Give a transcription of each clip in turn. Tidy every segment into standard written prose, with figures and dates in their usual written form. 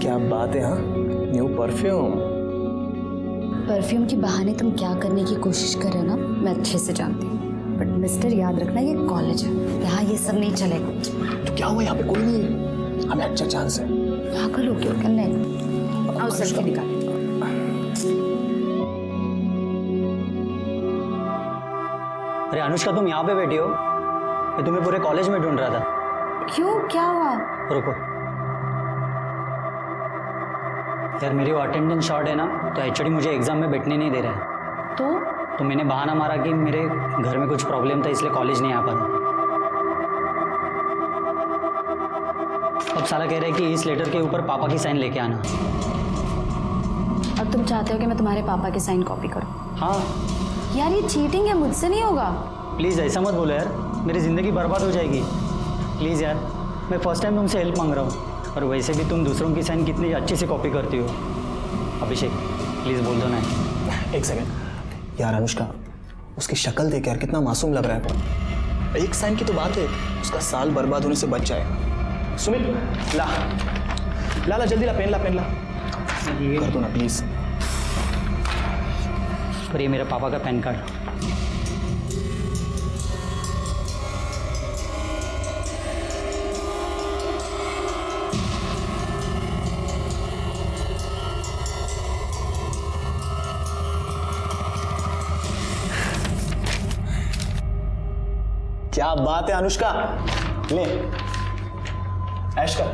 क्या बात है। हाँ, न्यू परफ्यूम के बहाने तुम क्या करने की कोशिश कर रहे हो ना, मैं अच्छे से जानती हूँ। बट मिस्टर, याद रखना ये कॉलेज है, यहाँ ये सब नहीं चलेगा। तो क्या हुआ, यहाँ पे कोई नहीं, हमें अच्छा चांस है। पागल हो क्यों करने? आओ सेल्फी निकाल। अरे अनुष्का, तुम यहाँ पे बैठी हो? मैं तुम्हें पूरे कॉलेज में ढूंढ रहा था। क्यों, क्या हुआ? रुको यार, मेरी वो अटेंडेंस शॉर्ट है ना, तो एचओडी मुझे एग्जाम में बैठने नहीं दे रहा है। तो मैंने बहाना मारा कि मेरे घर में कुछ प्रॉब्लम था, इसलिए कॉलेज नहीं आ पाता। अब साला कह रहा है कि इस लेटर के ऊपर पापा की साइन लेके आना। अब तुम चाहते हो कि मैं तुम्हारे पापा के साइन कॉपी करूं? हाँ यार ये चीटिंग है, मुझसे नहीं होगा। प्लीज़ ऐसा मत बोलो यार, मेरी ज़िंदगी बर्बाद हो जाएगी। प्लीज़ यार, मैं फर्स्ट टाइम तुमसे हेल्प मांग रहा हूँ। और वैसे भी तुम दूसरों की साइन कितनी अच्छे से कॉपी करती हो। अभिषेक प्लीज़ बोल दो ना। एक सेकंड यार, अनुष्का उसकी शक्ल देख यार, कितना मासूम लग रहा है। एक साइन की तो बात है, उसका साल बर्बाद होने से बच जाएगा। सुमित ला ला ला, जल्दी ला, पेन ला, पेन ला, कर दो ना प्लीज। पर ये मेरे पापा का पैन कार्ड। क्या बात है अनुष्का, ले ऐश कर।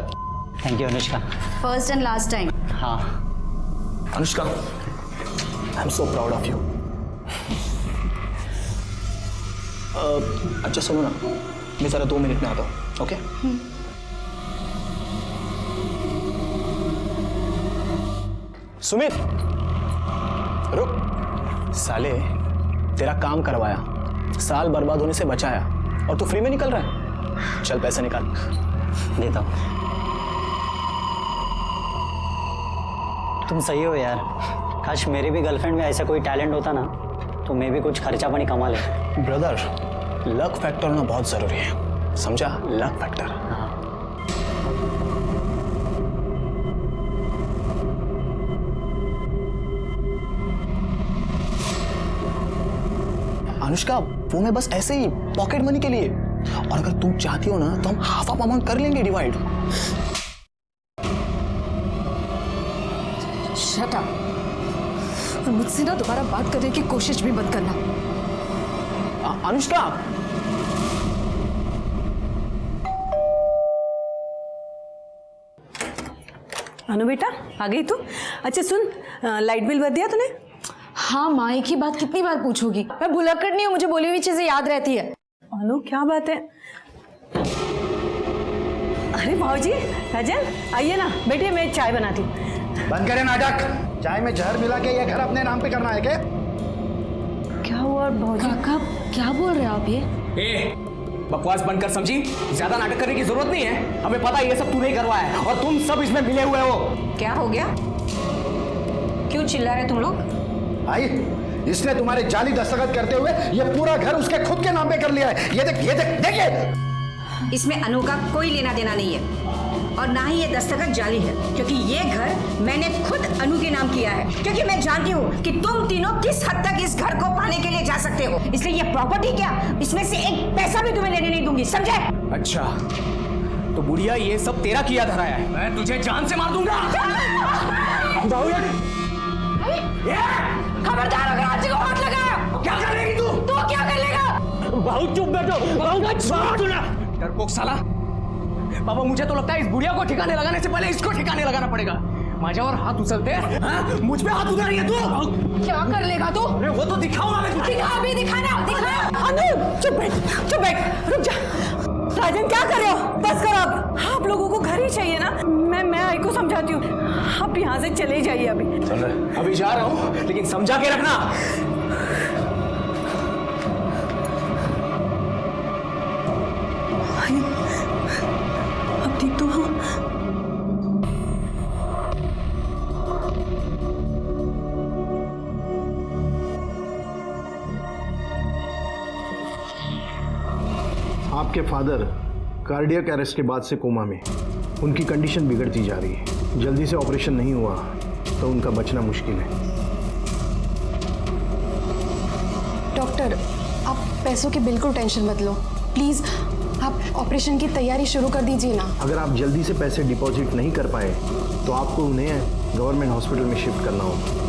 Thank you Anushka. First and last time. हाँ Anushka, I am so proud of you. अच्छा सुनो ना, मैं जरा 2 मिनट में आता हूँ, ओके? सुमित रुक, साले तेरा काम करवाया, साल बर्बाद होने से बचाया, और तू फ्री में निकल रहा है। चल पैसे निकाल। देता हूँ। तुम सही हो यार, काश मेरी भी गर्लफ्रेंड में ऐसा कोई टैलेंट होता ना, तो मैं भी कुछ खर्चा पानी कमा ले। ब्रदर, लक फैक्टर ना बहुत जरूरी है, समझा? Luck factor. हाँ अनुष्का, वो मैं बस ऐसे ही पॉकेट मनी के लिए, और अगर तुम चाहती हो ना तो हम हाफ ऑफ अमाउंट कर लेंगे डिवाइड। शट अप, और मुझसे ना दोबारा बात करने की कोशिश भी मत करना। अनुष्का, अनु बेटा, आ गई तू? अच्छा सुन, लाइट बिल भर दिया तूने? हाँ माँ, एक ही बात कितनी बार पूछोगी? मैं भुलक्कड़ नहीं हूँ, मुझे बोली हुई चीजें याद रहती है। अनु क्या बात है? अरे भाऊजी, राजन आइए ना, बैठिए, मैं चाय बनाती हूँ। बंद करें नाटक। चाय में जहर मिला के ये घर अपने नाम पे करना है क्या? क्या हुआ भाऊजी? काका क्या बोल रहे हो आप ये? बकवास बंद कर, समझी? ज्यादा नाटक करने की जरूरत नहीं है, हमें पता है ये सब तूने ही करवाया है और तुम सब इसमें मिले हुए हो। क्या हो गया? क्यों चिल्ला रहे तुम लोग? भाई, इसने तुम्हारे जाली दस्तखत करते हुए ये पूरा घर उसके खुद के नाम पे कर लिया है। ये देख, ये देख, देखिए। इसमें अनु का कोई लेना देना नहीं है, और ना ही ये दस्तखत जाली है, क्योंकि ये घर मैंने खुद अनु के नाम किया है, क्योंकि मैं जानती हूँ कि तुम तीनों किस हद तक इस घर को पाने के लिए जा सकते हो। इसलिए ये प्रॉपर्टी क्या, इसमें से एक पैसा भी तुम्हें लेने नहीं दूंगी, समझे? अच्छा, तो बुढ़िया ये सब तेरा किया धराया है। मैं तुझे जान से मार दूंगा। खबरदार अगर आज को हाथ लगाया। क्या करेगी तू? तो क्या कर लेगा? बहुत चुप बैठो, डरपोक साला। पापा, मुझे तो लगता है इस बुढ़िया को ठिकाने लगाने से पहले इसको ठिकाने लगाना पड़ेगा। माझ्यावर हाथ उछलते हैं, मुझ पे हाथ उठा रही है तू। क्या कर लेगा तू? अरे वो तो दिखाऊंगा मैं तुझे। दिखा, अभी दिखाना, दिखा। अनु चुप बैठ, चुप बैठ, रुक जा। राजन क्या कर रहे हो? बस करो अब, आप लोगों को घर ही चाहिए ना। मैं आई को समझाती हूँ, आप यहाँ से चले जाइए अभी। चल रहे, अभी जा रहा हूँ, लेकिन समझा के रखना। अब ठीक तो हो? आपके फादर कार्डियक अरेस्ट के बाद से कोमा में। उनकी कंडीशन बिगड़ती जा रही है। जल्दी से ऑपरेशन नहीं हुआ तो उनका बचना मुश्किल है। डॉक्टर, आप पैसों की बिल्कुल टेंशन मत लो, प्लीज़ आप ऑपरेशन की तैयारी शुरू कर दीजिए ना। अगर आप जल्दी से पैसे डिपॉजिट नहीं कर पाए तो आपको उन्हें गवर्नमेंट हॉस्पिटल में शिफ्ट करना होगा।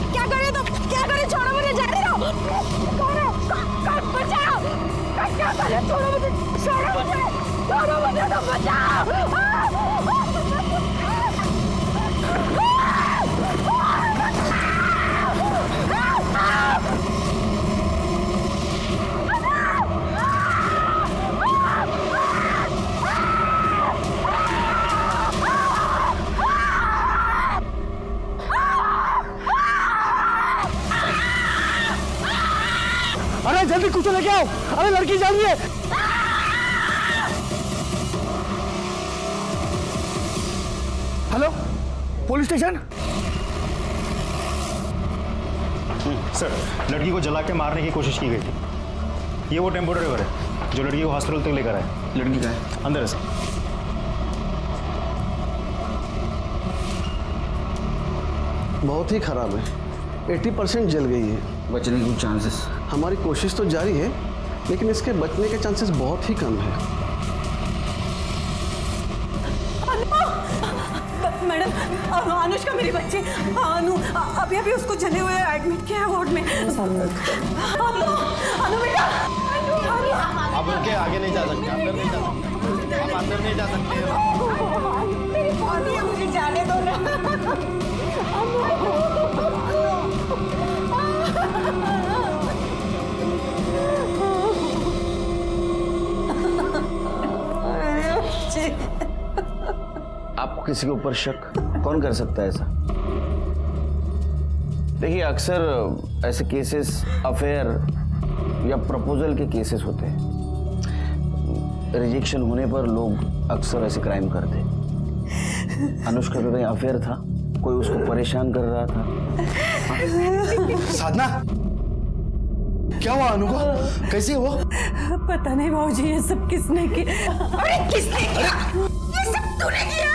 क्या करे तुम? क्या करे? छोड़ो मुझे, जाने दो। बचाओ! क्या करे? छोड़ो मुझे, तुम बचाओ! अरे जल्दी कुछ लेके आओ, अरे लड़की जा रही है। Hello, police station. सर, लड़की को जला के मारने की कोशिश की गई थी। ये वो टेम्पो ड्राइवर है जो लड़की को हॉस्पिटल तक लेकर आया। लड़की का है अंदर है सर। बहुत ही खराब है, 80% जल गई है। बचने के चांसेस? हमारी कोशिश तो जारी है, लेकिन इसके बचने के चांसेस बहुत ही कम है। मैडम, अनुष्का मेरी बच्ची अनु अभी अभी उसको जले हुए एडमिट किया है वार्ड में। अनु बेटा, आप उनके आगे नहीं जा सकते, अंदर नहीं जा सकते, आप अंदर नहीं जा सकते। मेरी बॉडी है, मुझे जाने दो ना। आपको किसी के ऊपर शक कौन कर सकता है ऐसा? देखिए, अक्सर ऐसे केसेस अफेयर या प्रपोजल के केसेस होते हैं। रिजेक्शन होने पर लोग अक्सर ऐसे क्राइम करते हैं। अनुष्का का कहीं अफेयर था, कोई उसको परेशान कर रहा था। साधना, क्या हुआ अनु को? कैसे हुआ? पता नहीं भाऊजी, ये सब किसने किया? अरे किसने किया? ये सब तूने किया है?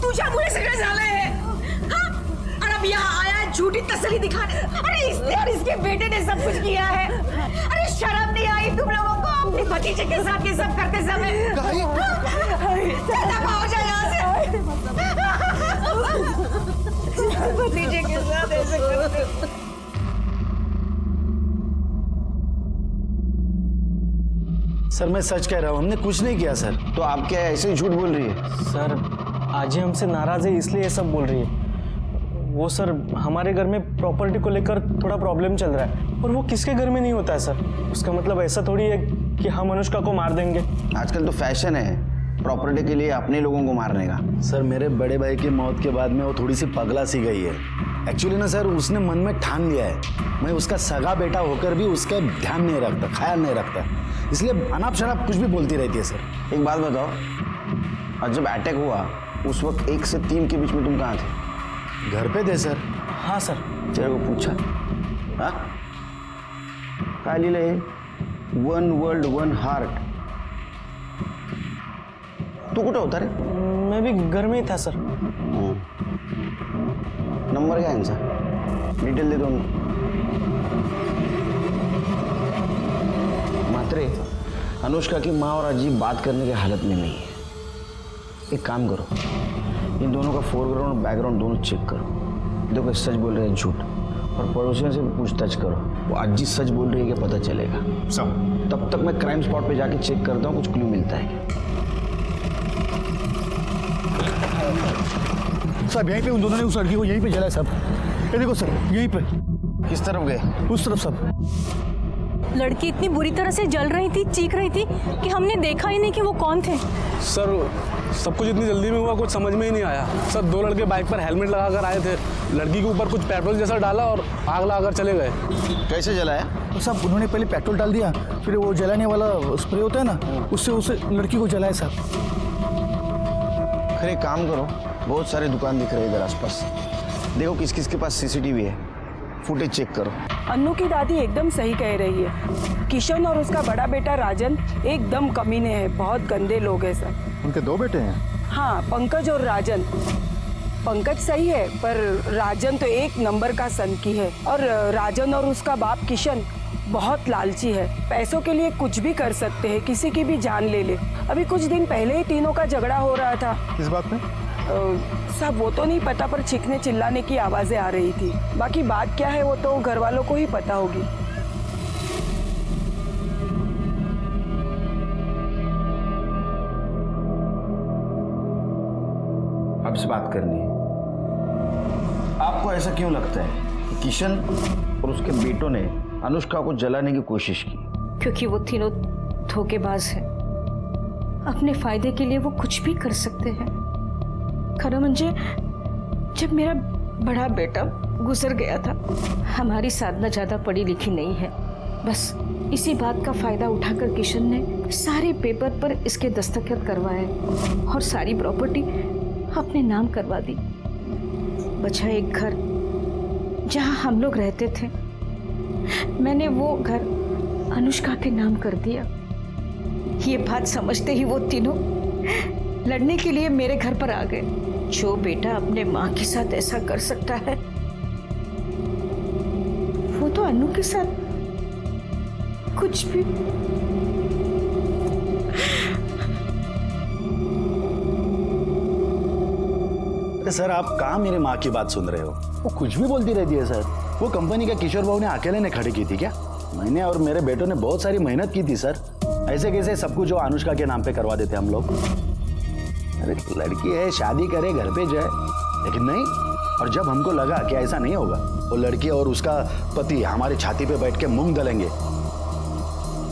तू जामुने से साले है, हाँ? और अब यहाँ आया है झूठी तसल्ली दिखाने। अरे इसने और इसके बेटे ने सब कुछ किया है। अरे शर्म नहीं आई तुम लोगों को अपने भतीजे के साथ ये सब करते समय? चला भाऊजा यहाँ से। भतीजे के साथ ऐसे करते। सर, मैं सच कह रहा हूँ, हमने कुछ नहीं किया सर। तो आप क्या ऐसे ही झूठ बोल रही है? सर, आज ही हमसे नाराज है इसलिए ये सब बोल रही है। वो सर, हमारे घर में प्रॉपर्टी को लेकर थोड़ा प्रॉब्लम चल रहा है, और वो किसके घर में नहीं होता है सर। उसका मतलब ऐसा थोड़ी है कि हम अनुष्का को मार देंगे। आजकल तो फैशन है प्रॉपर्टी के लिए अपने लोगों को मारने का। सर, मेरे बड़े भाई की मौत के बाद में वो थोड़ी सी पगला सी गई है। एक्चुअली ना सर, उसने मन में ठान लिया है, मैं उसका सगा बेटा होकर भी उसका ध्यान नहीं रखता, ख्याल नहीं रखता, इसलिए अनाप शनाप कुछ भी बोलती रहती है सर। एक बात बताओ, और जब अटैक हुआ उस वक्त 1 से 3 के बीच में तुम कहाँ थे? घर पे थे सर। हाँ सर। तेरे को पूछा? हाँ, काय लिहिलं आहे? 1 वर्ल्ड 1 हार्ट। तू कुठं होता रे? मैं भी घर में ही था सर। नंबर क्या है इनका? डिटेल दे दो। मात्रे, अनुष्का की माँ और अजी बात करने की हालत में नहीं है। एक काम करो, इन दोनों का फोरग्राउंड और बैकग्राउंड दोनों चेक करो। देखो, सच बोल रहे हैं झूठ, और पड़ोसियों से पूछताछ करो। वो अजी सच बोल रही है क्या पता चलेगा। तब तक मैं क्राइम स्पॉट पे जाके चेक करता हूँ, कुछ क्लू मिलता है क्या। साहब, यहीं पे उन दोनों ने उस लड़की को यहीं पे जलाया साहब। ये देखो सर, यहीं पे। किस तरफ गए? उस तरफ साहब। लड़की इतनी बुरी तरह से जल रही थी, चीख रही थी कि हमने देखा ही नहीं कि वो कौन थे। सर सब कुछ इतनी जल्दी में हुआ, कुछ समझ में ही नहीं आया। सर 2 लड़के बाइक पर हेलमेट लगाकर आए थे, लड़की के ऊपर कुछ पेट्रोल जैसा डाला और आग लगाकर चले गए। कैसे जलाया? तो साहब उन्होंने पहले पेट्रोल डाल दिया, फिर वो जलाने वाला स्प्रे होता है ना, उससे उसे लड़की को जलाया साहब। फिर एक काम करो, बहुत सारे दुकान दिख रहे हैं इधर आसपास, देखो किस किस के पास सीसीटीवी है, फुटेज चेक करो। अन्नू की दादी एकदम सही कह रही है। किशन और उसका बड़ा बेटा राजन एकदम कमीने हैं, बहुत गंदे लोग हैं सर। उनके 2 बेटे हैं? हाँ, पंकज और राजन। पंकज सही है पर राजन तो 1 नंबर का सनकी है। और राजन और उसका बाप किशन बहुत लालची है, पैसों के लिए कुछ भी कर सकते हैं, किसी की भी जान ले ले। अभी कुछ दिन पहले ही तीनों का झगड़ा हो रहा था। किस बात में? सब वो तो नहीं पता, पर चीखने चिल्लाने की आवाजें आ रही थी। बाकी बात क्या है वो तो घर वालों को ही पता होगी। अब से बात करनी है। आपको ऐसा क्यों लगता है कि किशन और उसके बेटों ने अनुष्का को जलाने की कोशिश की? क्योंकि वो तीनों धोखेबाज हैं। अपने फायदे के लिए वो कुछ भी कर सकते हैं। खरा मंजे, जब मेरा बड़ा बेटा गुजर गया था, हमारी साधना ज्यादा पढ़ी लिखी नहीं है, बस इसी बात का फायदा उठाकर किशन ने सारे पेपर पर इसके दस्तखत करवाए और सारी प्रॉपर्टी अपने नाम करवा दी। बचा एक घर जहां हम लोग रहते थे, मैंने वो घर अनुष्का के नाम कर दिया। ये बात समझते ही वो तीनों लड़ने के लिए मेरे घर पर आ गए। जो बेटा अपने माँ के साथ ऐसा कर सकता है, वो तो अनु के साथ कुछ भी। सर आप कहाँ मेरी माँ की बात सुन रहे हो? वो कुछ भी बोलती रहती है सर। वो कंपनी का किशोर बाबू ने अकेले ने खड़ी की थी क्या? मैंने और मेरे बेटों ने बहुत सारी मेहनत की थी सर। ऐसे कैसे सब कुछ जो अनुष्का के नाम पे करवा देते हम लोग? अरे लड़की है, शादी करे, घर पे जाए, लेकिन नहीं। और जब हमको लगा कि ऐसा नहीं होगा, वो लड़की और उसका पति हमारी छाती पे बैठ के मूंग दलेंगे,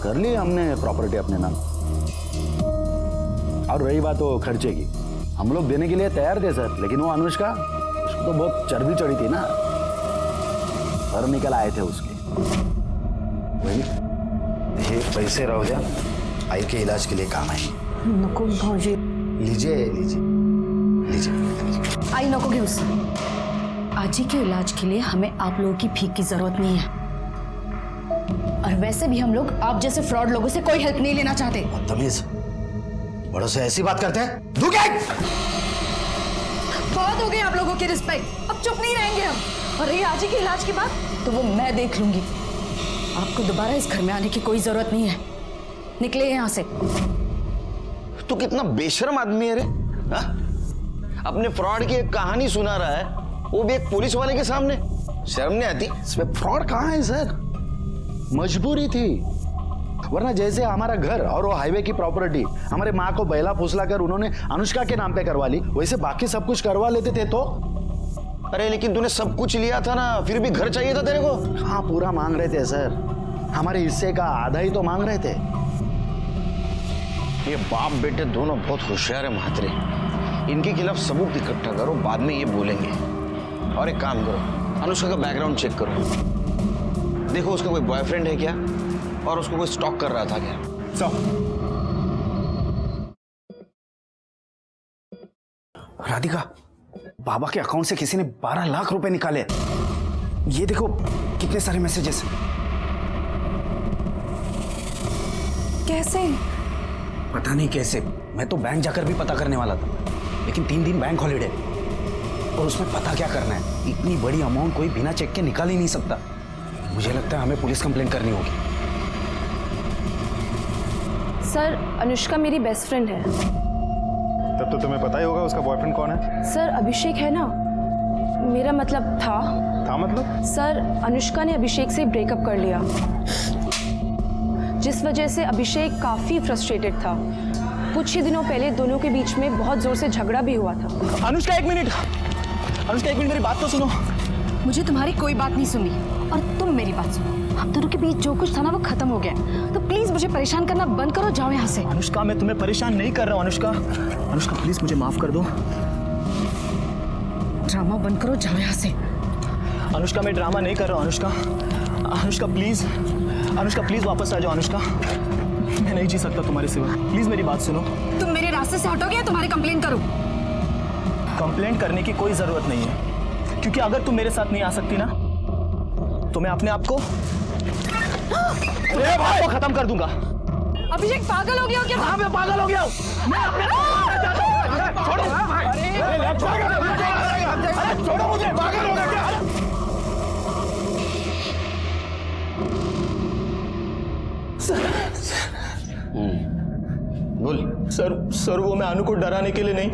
कर ली हमने प्रॉपर्टी अपने नाम। और रही बात वो खर्चे की, हम लोग देने के लिए तैयार थे सर, लेकिन वो अनुष्का, उसको तो बहुत चर्बी चढ़ी थी ना, और निकल आए थे उसके। वही ये पैसे रहो जा, आई के इलाज के लिए काम आए। नको भाऊजी, लीजिए लीजिए लीजिए। आई नको के उससे। आजी के इलाज के लिए हमें आप लोगों की भीख की जरूरत नहीं है, और वैसे भी हम लोग आप जैसे फ्रॉड लोगों से कोई हेल्प नहीं लेना चाहते। बदतमीज, बड़ों से ऐसी बात करते हैं? बहुत हो गई आप लोगों की रिस्पेक्ट, अब चुप नहीं रहेंगे हम। और ये आजी के इलाज की बात तो वो मैं देख लूंगी। आपको दोबारा इस घर में आने की कोई जरूरत नहीं है, निकले यहाँ से। तू कितना बेशर्म आदमी है रे, हा? अपने फ्रॉड की एक कहानी सुना रहा है, वो भी एक पुलिस वाले के सामने। शर्म नहीं आती? इसमें फ्रॉड कहाँ है सर? मजबूरी थी, वरना जैसे हमारा घर और वो हाईवे की प्रॉपर्टी हमारे माँ को बैला फुसला कर उन्होंने अनुष्का के नाम पे करवा ली, वैसे बाकी सब कुछ करवा लेते थे तो। अरे लेकिन तूने सब कुछ लिया था ना, फिर भी घर चाहिए था तेरे को। हाँ पूरा मांग रहे थे सर, हमारे हिस्से का आधा ही तो मांग रहे थे। ये बाप बेटे दोनों बहुत होशियार है महात्रे, इनके खिलाफ सबूत इकट्ठा करो, बाद में ये बोलेंगे। और एक काम करो, अनुष्का का बैकग्राउंड चेक करो, देखो उसका कोई बॉयफ्रेंड है क्या, और उसको कोई स्टॉक कर रहा था क्या। राधिका, बाबा के अकाउंट से किसी ने 12 लाख रुपए निकाले। ये देखो कितने सारे मैसेजेस। कैसे? पता नहीं कैसे, मैं तो बैंक जाकर भी पता करने वाला था, लेकिन 3 दिन बैंक हॉलिडे, और उसमें पता क्या करना है? इतनी बड़ी अमाउंट कोई बिना चेक के निकाल ही नहीं सकता। मुझे लगता है हमें पुलिस कंप्लेंट करनी होगी। सर, अनुष्का मेरी बेस्ट फ्रेंड है। तब तो तुम्हें पता ही होगा उसका बॉयफ्रेंड कौन है। सर, अभिषेक है ना, मेरा मतलब था मतलब? सर, अनुष्का ने अभिषेक से ब्रेकअप कर लिया, जिस वजह से अभिषेक काफी फ्रस्ट्रेटेड था। कुछ ही दिनों पहले दोनों के बीच में बहुत जोर से झगड़ा भी हुआ था। अनुष्का एक मिनट, अनुष्का एक मिनट मेरी बात तो सुनो। मुझे तुम्हारी कोई बात नहीं सुननी, और तुम मेरी बात सुनो। आप दोनों के बीच जो कुछ था ना वो खत्म हो गया, तो प्लीज मुझे परेशान करना बंद करो, जाओ यहाँ से। अनुष्का, मैं तुम्हें परेशान नहीं कर रहा हूँ। अनुष्का, अनुष्का प्लीज मुझे माफ कर दो। ड्रामा बंद करो, जाओ यहाँ से। अनुष्का, मैं ड्रामा नहीं कर रहा हूँ। अनुष्का, अनुष्का प्लीज, अनुष्का प्लीज वापस आ जाओ। अनुष्का, मैं नहीं जी सकता तुम्हारे सिवा, प्लीज मेरी बात सुनो। तुम मेरे रास्ते से हटोगे या तुम्हारी कंप्लेंट करूं? कंप्लेंट करने की कोई जरूरत नहीं है, क्योंकि अगर तुम मेरे साथ नहीं आ सकती ना तो मैं अपने आप को खत्म कर दूंगा। अभिषेक पागल हो गया हो क्या? हाँ, मैं पागल हो गया हूँ। मैं अपने छोड़ो मुझे, पागल हो गया क्या? बोल। सर वो मैं अनु को डराने के लिए नहीं,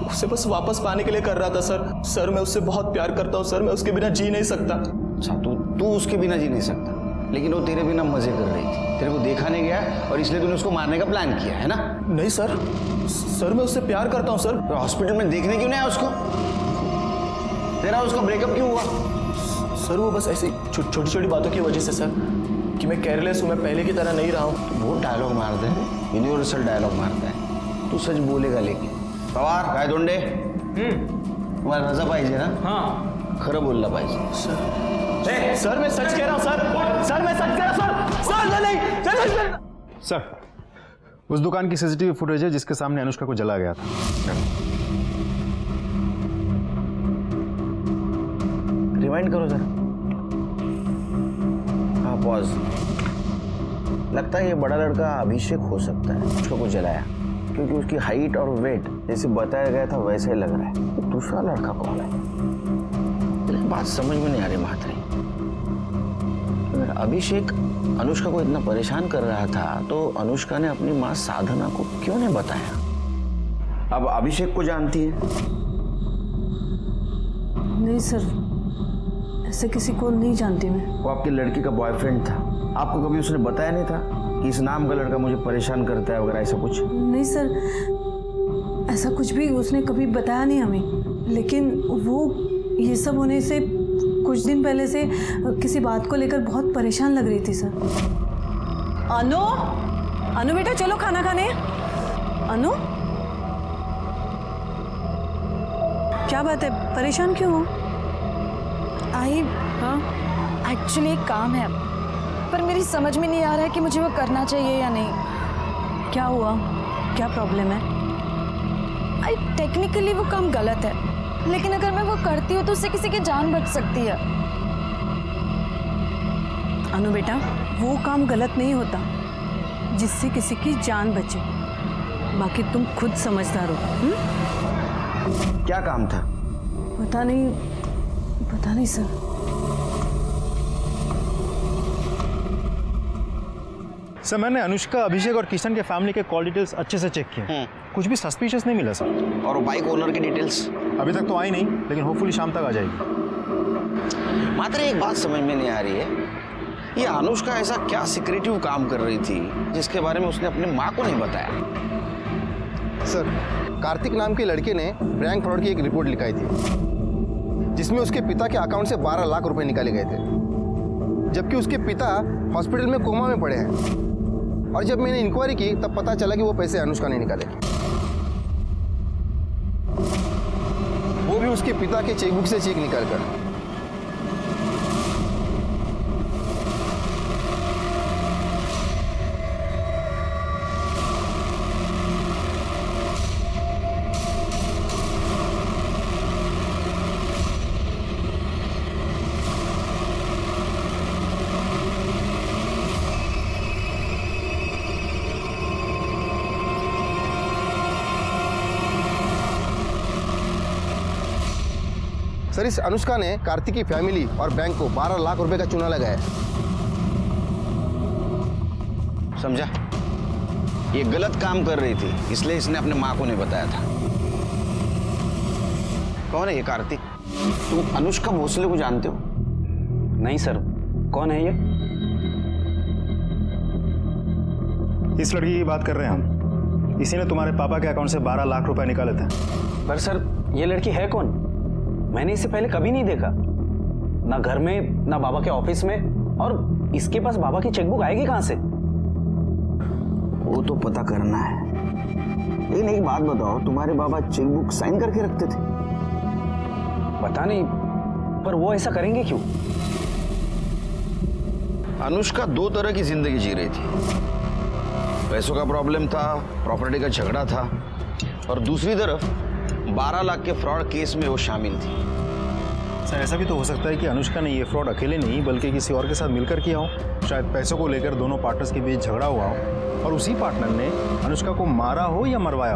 उसे बस वापस पाने के लिए कर रहा था सर। मैं उससे बहुत प्यार करता हूँ सर, मैं उसके बिना जी नहीं सकता। अच्छा, तू उसके बिना जी नहीं सकता, लेकिन वो तेरे बिना मजे कर रही थी, तेरे को देखा नहीं गया और इसलिए तूने उसको मारने का प्लान किया है ना? नहीं सर मैं उससे प्यार करता हूँ सर। तो हॉस्पिटल में देखने क्यों नहीं आया उसको? तेरा उसका ब्रेकअप क्यों हुआ? सर वो बस ऐसी छोटी छोटी बातों की वजह से सर, कि मैं केयरलेस हूँ, मैं पहले की तरह नहीं रहा हूँ। बहुत डायलॉग मारते हैं, यूनिवर्सल डायलॉग मारता है। तू सच बोलेगा लेकिन। पवार काय दोंडे, तुम्हाला रजा पाहिजे ना? हाँ, खरं बोलला पाहिजे। सर मैं सच कह रहा हूँ सर मैं सच कह रहा हूँ सर नहीं। सर, उस दुकान की सीसीटीवी फुटेज है जिसके सामने अनुष्का को जला गया था। रिवाइंड करो जरा। हाँ, पॉज। लगता है ये बड़ा लड़का अभिषेक हो सकता है, उसको को जलाया, क्योंकि उसकी हाइट और वेट जैसे बताया गया था वैसे ही लग रहा है। तो दूसरा लड़का कौन है? लेकिन बात समझ में नहीं आ रही महात्री। अगर अभिषेक अनुष्का को इतना परेशान कर रहा था तो अनुष्का ने अपनी माँ साधना को क्यों नहीं बताया? अब अभिषेक को जानती है? नहीं सर, ऐसे किसी को नहीं जानती मैं। वो आपकी लड़की का बॉयफ्रेंड था, आपको कभी उसने बताया नहीं था कि इस नाम का लड़का मुझे परेशान करता है वगैरह ऐसा कुछ? नहीं सर, ऐसा कुछ भी उसने कभी बताया नहीं हमें। लेकिन वो ये सब होने से कुछ दिन पहले से किसी बात को लेकर बहुत परेशान लग रही थी सर। अनु बेटा चलो खाना खाने। अनु, क्या बात है, परेशान क्यों हो? आई हाँ, एक्चुअली एक काम है, पर मेरी समझ में नहीं आ रहा है कि मुझे वो करना चाहिए या नहीं। क्या हुआ, क्या प्रॉब्लम है? आई टेक्निकली वो काम गलत है, लेकिन अगर मैं वो करती हूँ तो उससे किसी की जान बच सकती है। अनु बेटा, वो काम गलत नहीं होता जिससे किसी की जान बचे। बाकी तुम खुद समझदार हो। क्या काम था? पता नहीं सर। सर, मैंने अनुष्का, अभिषेक और किशन के फैमिली के कॉल डिटेल्स अच्छे से चेक किए, कुछ भी सस्पिशियस नहीं मिला सर। और बाइक ओनर की डिटेल्स? अभी तक तो आई नहीं, लेकिन होपफुली शाम तक आ जाएगी। मात्र एक बात समझ में नहीं आ रही है, ये अनुष्का ऐसा क्या सिक्रेटिव काम कर रही थी जिसके बारे में उसने अपनी माँ को नहीं बताया? सर, कार्तिक नाम के लड़के ने बैंक फ्रॉड की एक रिपोर्ट लिखाई थी, जिसमें उसके पिता के अकाउंट से 12 लाख रुपए निकाले गए थे, जबकि उसके पिता हॉस्पिटल में कोमा में पड़े हैं। और जब मैंने इंक्वायरी की तब पता चला कि वो पैसे अनुष्का ने निकाले, वो भी उसके पिता के चेकबुक से चेक निकालकर। सर, इस अनुष्का ने कार्तिक की फैमिली और बैंक को 12 लाख रुपए का चूना लगाया। समझा? ये गलत काम कर रही थी, इसलिए इसने अपने माँ को नहीं बताया था। कौन है ये कार्तिक? तुम अनुष्का भोसले को जानते हो? नहीं सर, कौन है ये? इस लड़की की बात कर रहे हैं हम, इसी ने तुम्हारे पापा के अकाउंट से 12 लाख रुपए निकाले थे। पर सर, ये लड़की है कौन? मैंने इसे पहले कभी नहीं देखा, ना घर में, ना बाबा के ऑफिस में, और इसके पास बाबा की चेकबुक आएगी कहां से? वो तो पता करना है। लेकिन एक बात बताओ, तुम्हारे बाबा चेकबुक साइन करके रखते थे? पता नहीं, पर वो ऐसा करेंगे क्यों? अनुष्का दो तरह की जिंदगी जी रही थी। पैसों का प्रॉब्लम था, प्रॉपर्टी का झगड़ा था, और दूसरी तरफ 12 लाख के फ्रॉड केस में वो शामिल थी। सर ऐसा भी तो हो सकता है कि अनुष्का ने ये फ्रॉड अकेले नहीं बल्कि किसी और के साथ मिलकर किया हो। शायद पैसों को लेकर दोनों पार्टनर्स के बीच झगड़ा हुआ हो और उसी पार्टनर ने अनुष्का को मारा हो या मरवाया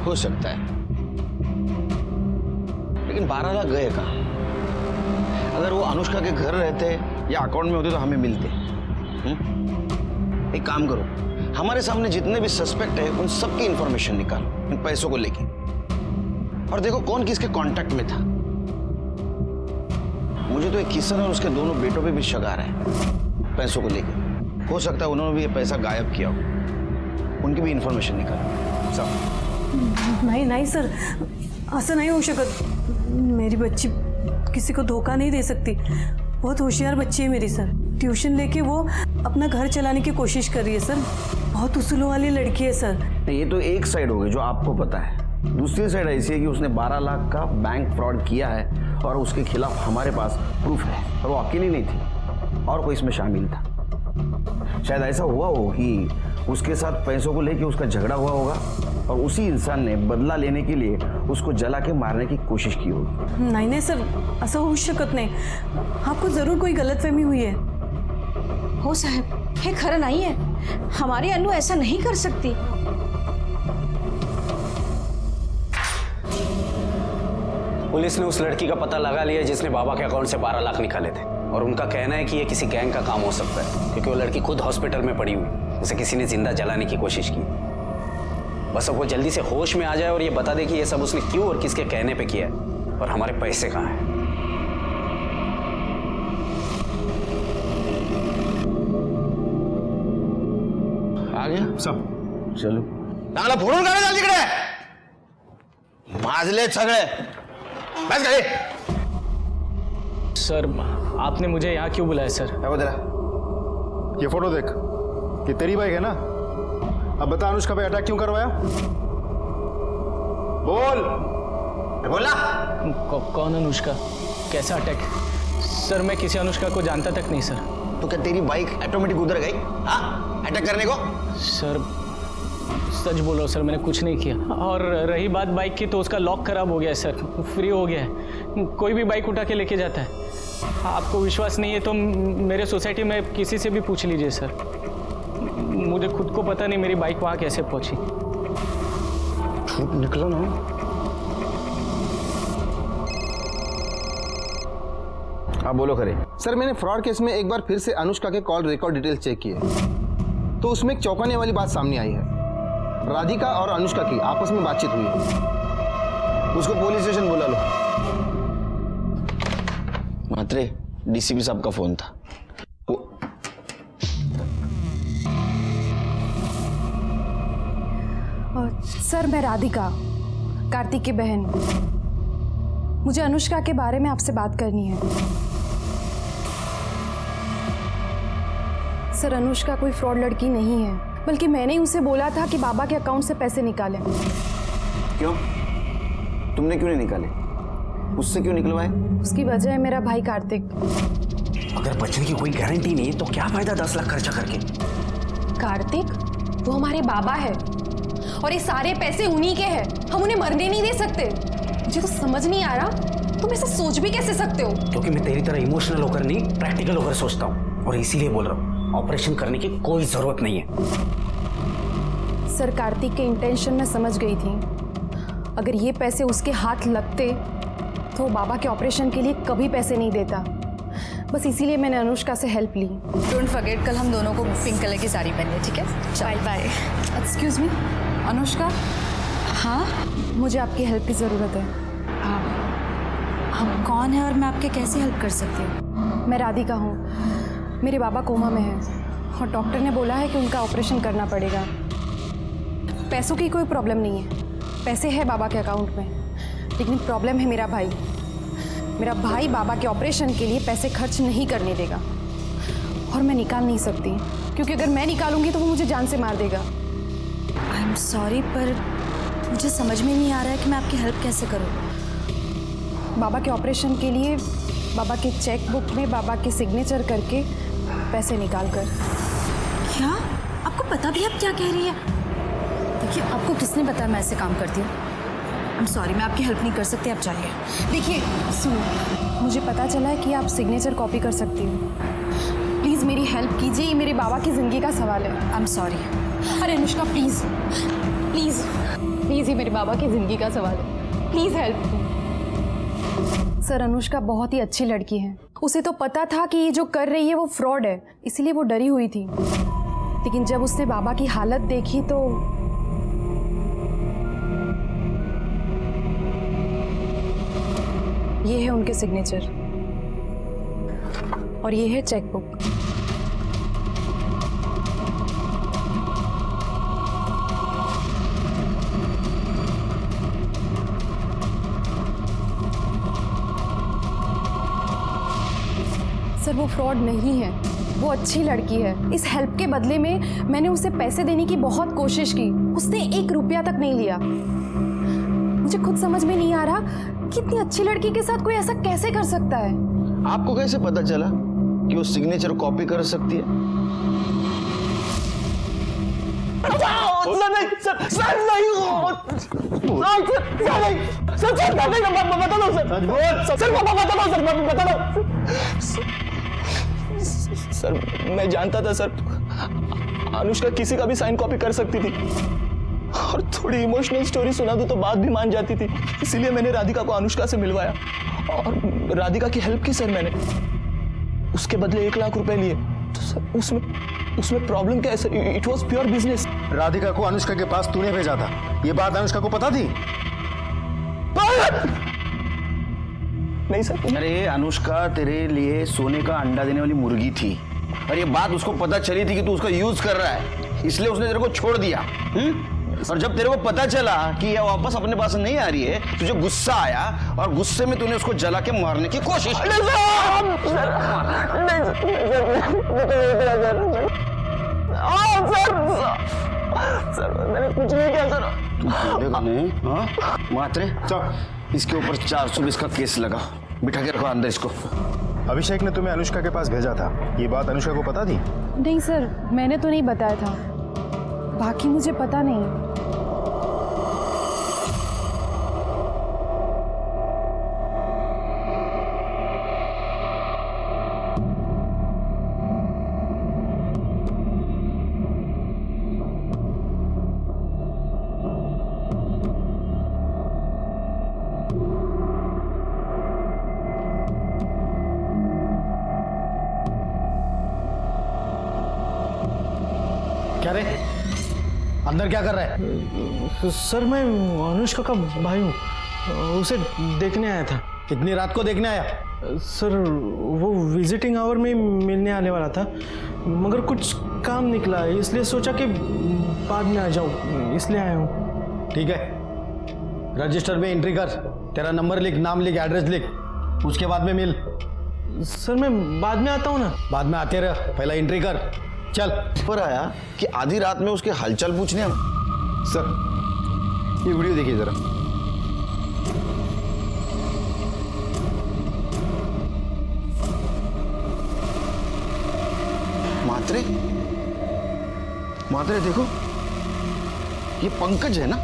हो सकता है। लेकिन 12 लाख गए कहाँ? अगर वो अनुष्का के घर रहते या अकाउंट में होते तो हमें मिलते। एक काम करो, हमारे सामने जितने भी सस्पेक्ट है उन सबकी इंफॉर्मेशन निकालो इन पैसों को लेके, और देखो कौन किसके कांटेक्ट में था। मुझे तो एक किशन और उसके दोनों बेटों पे भी शक आ रहा है पैसों को लेके। हो सकता है उन्होंने भी ये पैसा गायब किया हो, उनकी भी इंफॉर्मेशन निकालो। सब नहीं सर, असं नहीं हो शकत। मेरी बच्ची किसी को धोखा नहीं दे सकती। बहुत होशियार बच्ची है मेरी सर। ट्यूशन लेके वो अपना घर चलाने की कोशिश कर रही है सर। बहुत उसूलों वाली लड़की है सर। ये तो एक साइड हो गई जो आपको पता है। दूसरी साइड ऐसी है कि उसने 12 लाख का बैंक फ्रॉड किया है और उसके खिलाफ हमारे पास प्रूफ है, और वो अकेली नहीं थी और कोई इसमें शामिल था। शायद ऐसा हुआ हो कि उसके साथ पैसों को लेके उसका झगड़ा हुआ होगा और उसी इंसान ने बदला लेने के लिए उसको जला के मारने की कोशिश की होगी। नहीं सर, असं होऊ शकत नाही। आपको जरूर कोई गलतफहमी हुई है। हो साहब, हे खरं नहीं है। हमारी अनु ऐसा नहीं कर सकती। पुलिस ने उस लड़की का पता लगा लिया जिसने बाबा के अकाउंट से 12 लाख निकाले थे, और उनका कहना है कि ये किसी गैंग का काम हो सकता है, क्योंकि वो लड़की खुद हॉस्पिटल में पड़ी हुई, उसे किसी ने जिंदा जलाने की कोशिश की। बस अब वो जल्दी से होश में आ जाए और ये बता दे कि ये सब उसने क्यों और किसके कहने पे किया है, और हमारे पैसे कहाँ हैं। आ गया सब? चलो चांगला फोडून काढा झाली तिकडे, माजले सगळे। बस गए। सर आपने मुझे यहाँ क्यों बुलाया सर? क्या बता? ये फोटो देख, ये तेरी बाइक है ना? अब बता अनुष्का पे अटैक क्यों करवाया? बोल। बोला। कौन अनुष्का? कैसा अटैक? सर मैं किसी अनुष्का को जानता तक नहीं सर। तो क्या तेरी बाइक ऑटोमेटिक उधर गई अटैक करने को? सर सच बोल रहा हूँ सर, मैंने कुछ नहीं किया। और रही बात बाइक की, तो उसका लॉक खराब हो गया है सर, फ्री हो गया है। कोई भी बाइक उठा के लेके जाता है। आपको विश्वास नहीं है तो मेरे सोसाइटी में किसी से भी पूछ लीजिए सर। मुझे खुद को पता नहीं मेरी बाइक वहाँ कैसे पहुँची। झूठ निकला ना। हाँ बोलो करे। सर मैंने फ्रॉड केस में एक बार फिर से अनुष्का के कॉल रिकॉर्ड डिटेल चेक किए, तो उसमें एक चौंकाने वाली बात सामने आई है। राधिका और अनुष्का की आपस में बातचीत हुई है। उसको पुलिस स्टेशन बुला लो। मात्रे डीसीपी साहब का फोन था। सर मैं राधिका, कार्तिक की बहन। मुझे अनुष्का के बारे में आपसे बात करनी है। सर अनुष्का कोई फ्रॉड लड़की नहीं है, बल्कि मैंने उसे बोला था कि बाबा के अकाउंट से पैसे निकालें। क्यों? तुमने क्यों नहीं निकाले? उससे क्यों निकलवाए? उसकी वजह है मेरा भाई कार्तिक। अगर बचने की कोई गारंटी नहीं है तो क्या फायदा 10 लाख खर्चा करके? कार्तिक वो हमारे बाबा है और ये सारे पैसे उन्हीं के हैं। हम उन्हें मरने नहीं दे सकते। मुझे तो समझ नहीं आ रहा तुम ऐसा सोच भी कैसे सकते हो? क्योंकि मैं तेरी तरह इमोशनल होकर नहीं, प्रैक्टिकल होकर सोचता हूँ, और इसीलिए बोल रहा हूँ ऑपरेशन करने की कोई जरूरत नहीं है। सर कार्तिक के इंटेंशन में समझ गई थी। अगर ये पैसे उसके हाथ लगते तो वो बाबा के ऑपरेशन के लिए कभी पैसे नहीं देता। बस इसीलिए मैंने अनुष्का से हेल्प ली। डोंट फॉरगेट कल हम दोनों को पिंक कलर की साड़ी पहनी है, ठीक है? Bye bye. Excuse me Anushka. हाँ मुझे आपकी हेल्प की ज़रूरत है। आप कौन है और मैं आपके कैसे हेल्प कर सकती हूँ? मैं राधिका हूँ। मेरे बाबा कोमा में हैं और डॉक्टर ने बोला है कि उनका ऑपरेशन करना पड़ेगा। पैसों की कोई प्रॉब्लम नहीं है, पैसे है बाबा के अकाउंट में, लेकिन प्रॉब्लम है मेरा भाई। मेरा भाई बाबा के ऑपरेशन के लिए पैसे खर्च नहीं करने देगा। और मैं निकाल नहीं सकती, क्योंकि अगर मैं निकालूंगी तो वो मुझे जान से मार देगा। आई एम सॉरी, पर मुझे समझ में नहीं आ रहा है कि मैं आपकी हेल्प कैसे करूँ। बाबा के ऑपरेशन के लिए बाबा के चेक बुक में बाबा के सिग्नेचर करके पैसे निकाल कर। क्या आपको पता भी आप क्या कह रही है? देखिए, आपको किसने बताया मैं ऐसे काम करती हूँ? आई एम सॉरी, मैं आपकी हेल्प नहीं कर सकती, आप जाइए। देखिए सुनो, मुझे पता चला है कि आप सिग्नेचर कॉपी कर सकती हो। प्लीज़ मेरी हेल्प कीजिए, ये मेरे बाबा की ज़िंदगी का सवाल है। I am sorry. अरे अनुष्का प्लीज़ प्लीज़ प्लीज़, ये मेरे बाबा की ज़िंदगी का सवाल है, प्लीज़ हेल्प। सर, अनुष्का बहुत ही अच्छी लड़की है। उसे तो पता था कि ये जो कर रही है वो फ्रॉड है, इसीलिए वो डरी हुई थी। लेकिन जब उसने बाबा की हालत देखी तो ये है उनके सिग्नेचर और ये है चेक बुक। सर, वो फ्रॉड नहीं है, वो अच्छी लड़की है। इस हेल्प के बदले में मैंने उसे पैसे देने की बहुत कोशिश की, उसने 1 रुपया तक नहीं लिया। मुझे खुद समझ में नहीं आ रहा कि इतनी अच्छी लड़की के साथ कोई ऐसा कैसे कर सकता है। आपको कैसे पता चला कि वो सिग्नेचर कॉपी कर सकती है? सर, मैं जानता था सर, अनुष्का किसी का भी साइन कॉपी कर सकती थी, और थोड़ी इमोशनल स्टोरी सुना दो तो बात भी मान जाती थी। इसीलिए मैंने राधिका को अनुष्का से मिलवाया और राधिका की हेल्प की सर मैंने। उसके बदले 1 लाख रुपए लिए। तो सर उसमें प्रॉब्लम क्या है sir? It was pure business. Radhika को अनुष्का के पास तूने भेजा था, ये बात अनुष्का को पता थी? नहीं सर। अरे अनुष्का तेरे लिए सोने का अंडा देने वाली मुर्गी थी, और ये बात उसको पता चली थी कि तू उसका यूज कर रहा है, इसलिए उसने तेरे को छोड़ दिया। और जब तेरे को पता चला कि ये वापस अपने पास नहीं आ रही है, तुझे गुस्सा आया और गुस्से में तूने उसको जला के मारने की कोशिश की। सर, मैंने कुछ नहीं किया सर। तू बोलेगा नहीं? हाँ मात्रे, इसके ऊपर 420 का केस लगा। बिठा के रखो अंदर इसको। अभिषेक ने तुम्हें अनुष्का के पास भेजा था, ये बात अनुष्का को पता थी? नहीं सर, मैंने तो नहीं बताया था, बाकी मुझे पता नहीं। क्या रे, अंदर क्या कर रहा है? सर, मैं अनुष्का का भाई हूँ, उसे देखने आया था। इतनी रात को देखने आया? सर, वो विजिटिंग आवर में मिलने आने वाला था, मगर कुछ काम निकला, इसलिए सोचा कि बाद में आ जाऊँ, इसलिए आया हूँ। ठीक है, रजिस्टर में एंट्री कर, तेरा नंबर लिख, नाम लिख, एड्रेस लिख, उसके बाद में मिल। सर, मैं बाद में आता हूँ ना। बाद में आते रह, पहला एंट्री कर, चल। पर आया कि आधी रात में उसके हलचल पूछने आया। सर, ये वीडियो देखिए जरा। मात्रे, मात्रे देखो, ये पंकज है ना?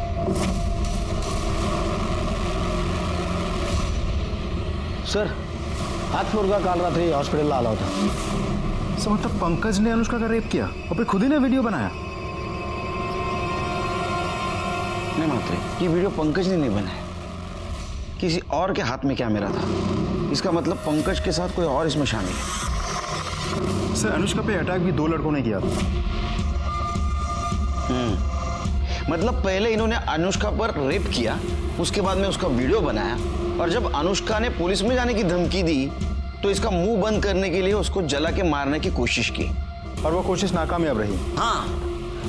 सर, हाथ फ्लोर का काल रात्रि हॉस्पिटल आला होता। सर, मतलब पंकज ने अनुष्का का रेप किया और फिर खुद ही ने वीडियो बनाया? नहीं मात्रे, ये वीडियो पंकज ने नहीं बनाया, किसी और के हाथ में कैमरा था। इसका मतलब पंकज के साथ कोई और इसमें शामिल है। सर, अनुष्का पे अटैक भी 2 लड़कों ने किया था। मतलब पहले इन्होंने अनुष्का पर रेप किया, उसके बाद में उसका वीडियो बनाया, और जब अनुष्का ने पुलिस में जाने की धमकी दी तो इसका मुंह बंद करने के लिए उसको जला के मारने की कोशिश की, और वो कोशिश नाकामयाब रही। हाँ,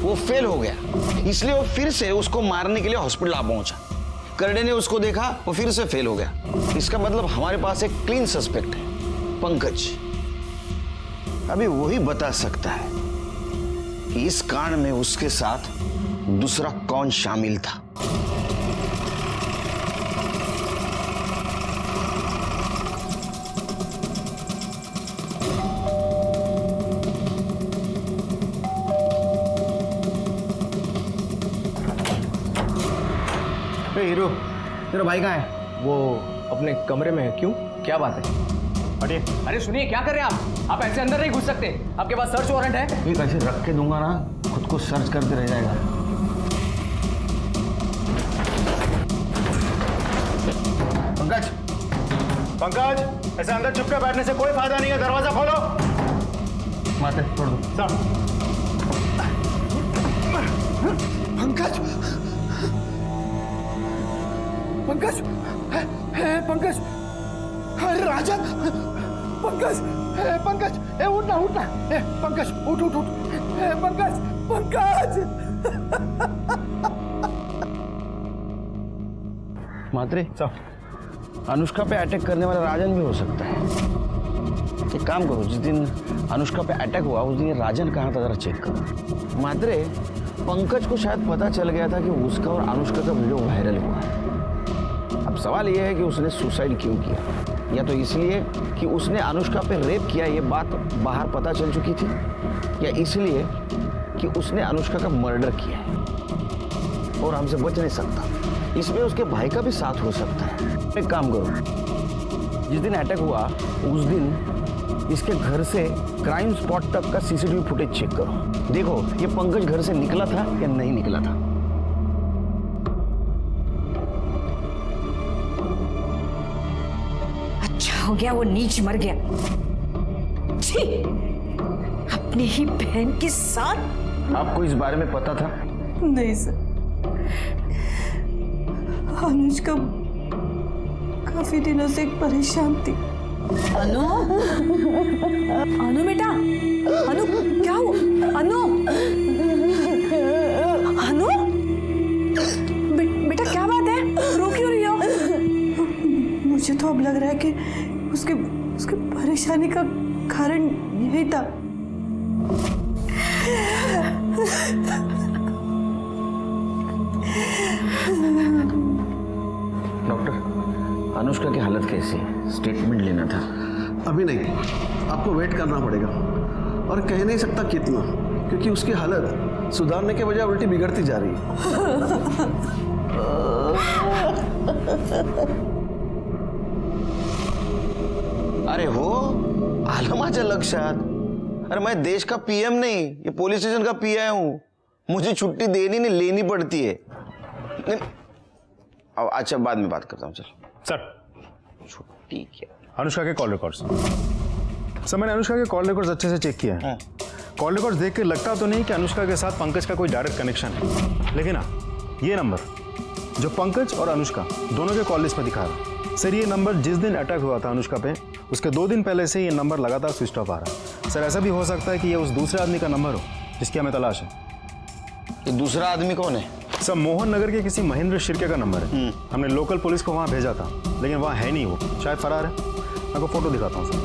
वो फेल हो गया, इसलिए वो फिर से उसको मारने के लिए हॉस्पिटल आ पहुंचा। करडे ने उसको देखा, वो फिर से फेल हो गया। इसका मतलब हमारे पास एक क्लीन सस्पेक्ट है, पंकज। अभी वही बता सकता है कि इस कांड में उसके साथ दूसरा कौन शामिल था। हीरो, तेरा भाई कहाँ है? वो अपने कमरे में है। क्यों, क्या बात है? अरे सुनिए, क्या कर रहे हैं आप ऐसे अंदर नहीं घुस सकते। आपके पास सर्च वारंट है। एक ऐसे रख के दूंगा ना, खुद को सर्च करते रह जाएगा। पंकज, पंकज, ऐसे अंदर चुपके बैठने से कोई फायदा नहीं है। दरवाजा खोलो। माते छोड़ दो। पंकज, पंकज, पंकज, अरे राजन, पंकज, पंकज, उठना उठना, पंकज उठ उठ उठ, पंकज, पंकज। मात्रे, अनुष्का पे अटैक करने वाला राजन भी हो सकता है। एक काम करो, जिस दिन अनुष्का पे अटैक हुआ उस दिन राजन कहाँ था जरा चेक करो। मात्रे, पंकज को शायद पता चल गया था कि उसका और अनुष्का का वीडियो वायरल हुआ है। अब सवाल यह है कि उसने सुसाइड क्यों किया, या तो इसलिए कि उसने अनुष्का पे रेप किया, ये बात बाहर पता चल चुकी थी, या इसलिए कि उसने अनुष्का का मर्डर किया है और हमसे बच नहीं सकता। इसमें उसके भाई का भी साथ हो सकता है। एक काम करो, जिस दिन अटैक हुआ उस दिन इसके घर से क्राइम स्पॉट तक का सीसीटीवी फुटेज चेक करो। देखो ये पंकज घर से निकला था या नहीं निकला था। अच्छा हो गया वो नीच मर गया। छी, अपनी ही बहन के साथ। आपको इस बारे में पता था? नहीं सर, अनुष्का काफी दिनों से परेशान थी। अनु, अनु बेटा, अनु क्या हुआ? अनु, अनु, बेटा क्या बात है? रो क्यों रही हो? मुझे तो अब लग रहा है कि उसके परेशानी का कारण यही था। डॉक्टर, अनुष्का की हालत कैसी है? स्टेटमेंट लेना था। अभी नहीं, आपको वेट करना पड़ेगा, और कह नहीं सकता कितना, क्योंकि उसकी हालत सुधारने के बजाय उल्टी बिगड़ती जा रही है। अरे हो, आलं माझ्या लक्षात। अरे मैं देश का पीएम नहीं, ये पुलिस स्टेशन का पीआई हूँ। मुझे छुट्टी देनी नहीं लेनी पड़ती है। नहीं, अब अच्छा बाद में बात करता हूँ। चल सर, छुट्टी क्या? अनुष्का के कॉल रिकॉर्ड्स। सर, मैंने अनुष्का के कॉल रिकॉर्ड्स अच्छे से चेक किया है। कॉल रिकॉर्ड्स देख के लगता तो नहीं कि अनुष्का के साथ पंकज का कोई डायरेक्ट कनेक्शन है, लेकिन हाँ, ये नंबर जो पंकज और अनुष्का दोनों के कॉल लिस्ट में दिखा रहा है, सर ये नंबर जिस दिन अटैक हुआ था अनुष्का पे, उसके 2 दिन पहले से ये नंबर लगातार स्विच ऑफ आ रहा है। सर, ऐसा भी हो सकता है कि ये उस दूसरे आदमी का नंबर हो जिसकी हमें तलाश है। ये दूसरा आदमी कौन है? सर, मोहन नगर के किसी महेंद्र शिर्के का नंबर है। हमने लोकल पुलिस को वहाँ भेजा था, लेकिन वहाँ है नहीं, वो शायद फरार है। मैं आपको फोटो दिखाता हूँ सर,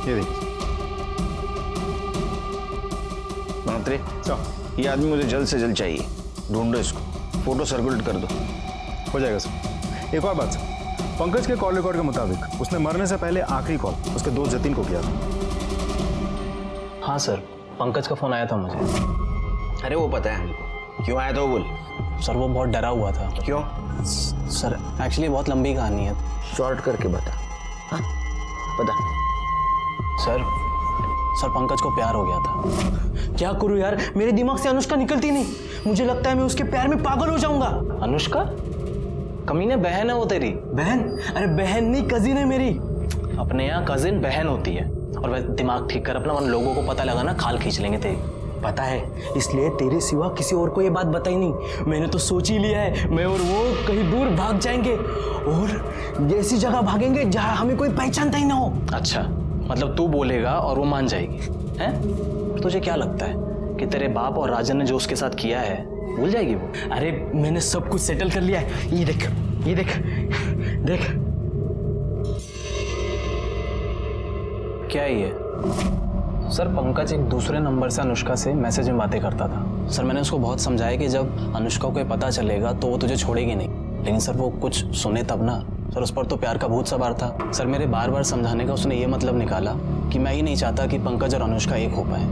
ये देखिए। मात्रे, ये आदमी मुझे जल्द से जल्द चाहिए, ढूंढो इसको, फोटो सर्कुलेट कर दो। हो जाएगा सर। एक और बात सर, पंकज के कॉल रिकॉर्ड के मुताबिक उसने मरने से पहले आखिरी कॉल उसके दोस्त जतिन को किया था। हाँ सर, पंकज का फोन आया था मुझे। अरे वो पता है, क्यों आया था वो बोल। सर वो बहुत डरा हुआ था। क्यों? सर एक्चुअली बहुत लंबी कहानी है। शॉर्ट करके बता। हाँ बता। सर पंकज को प्यार हो गया था। क्या करूं यार, मेरे दिमाग से अनुष्का निकलती नहीं। मुझे लगता है मैं उसके प्यार में पागल हो जाऊंगा। अनुष्का? कमीने बहन है वो तेरी? बहन? अरे बहन नहीं, कजिन है मेरी। अपने यहाँ कजिन बहन होती है। और वैसे दिमाग ठीक कर अपना, वरना लोगों को पता लगा ना खाल खींच लेंगे तेरी। पता है, इसलिए तेरे सिवा किसी और को ये बात बताई नहीं। मैंने तो सोच ही लिया है, मैं और वो कहीं दूर भाग जाएंगे और ऐसी जगह भागेंगे जहां हमें कोई पहचानता ही ना हो। अच्छा, मतलब तू बोलेगा और वो मान जाएगी, हैं? तुझे क्या लगता है कि तेरे बाप और राजन ने जो उसके साथ किया है भूल जाएगी वो? अरे मैंने सब कुछ सेटल कर लिया है। ये देख, ये देख, देख। क्या है ये? सर पंकज एक दूसरे नंबर से अनुष्का से मैसेज में बातें करता था। सर मैंने उसको बहुत समझाया कि जब अनुष्का को ये पता चलेगा तो वो तुझे छोड़ेगी नहीं, लेकिन सर वो कुछ सुने तब ना। सर उस पर तो प्यार का भूत सवार था। सर मेरे बार बार समझाने का उसने ये मतलब निकाला कि मैं ही नहीं चाहता कि पंकज और अनुष्का एक हो पाए,